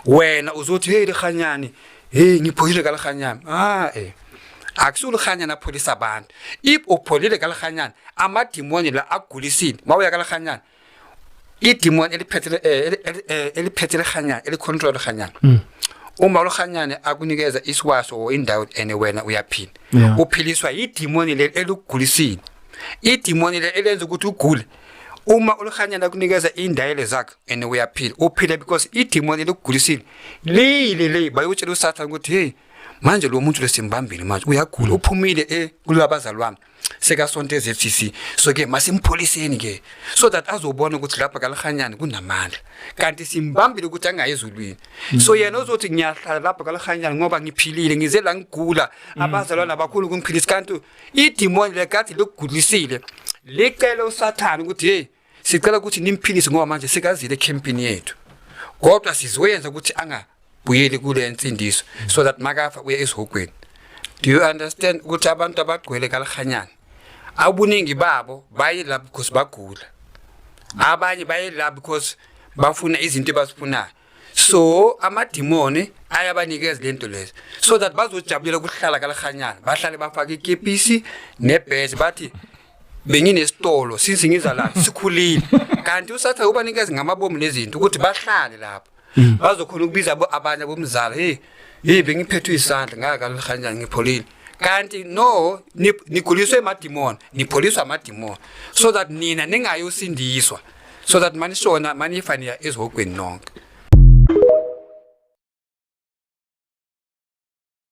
wena uzothi hey likhanyani hey ngipholile kalikhanyani akusulu khanyana apholisa abantu if upholile kalikhanyani amadimoni la agulisile mawuya kalikhanyani idimoni eliphethe likhanyani elicontrol likhanyani uma ulikhanyani akunikeza iswaso or indawo ene wena uyaphila uphiliswa idimoni le elikugulisile idimoni le elenza ukuthi ugule uma ulikhanyana kunikeza indayele zakhe ene uyaphila uphila because idimoni elikugulisile le bayutshela uSathane ukuthi hey manje lo muntu lesimbambile manje uyagula uphumile kulabazali wami sekasonto eFCC so ke masimpholiseni ke so that azobona ukuthi lapha kalikhanyani kunamandla kanti simbambile ukuthi angayezulwini so yena uzothi ngiyahlala lapha kalikhanyani ngoba ngiphilile ngize la ngigula abazalwana abakhulu kungiphilisa kanti idimoni lekade lokugulisile licela uSathane ukuthi hey sicela ukuthi nimphilise ngoba manje sekazile ecampaign yethu kodwa sizoyenza ukuthi buyeli kule nsindiso so that makafa uye esihogweni. Do you understand ukuthi abantu abagcwele kalikhanyani abuningi babo bayila because bagula abanye bayila because bafuna izinto ebazifunayo so amadimoni ayabanikeza lento lezo so that bazojabulela ukuhlala kalikhanyani bahlale bafaka ikepisi nebhezi bathi benginesitolo since ngiza la sikhulile kanti uSathane ubanikeza ngamabomu nezinto ukuthi bahlale lapho bazokhona ukubiza abanye bomzala hey bengiphethwe isandla ngakalikhanyani ngipholile kanti no niguliswe amadimoni nipholiswa amadimoni so that nina ningayosindiswa so that manishona manifaniya ezihogweni nonke.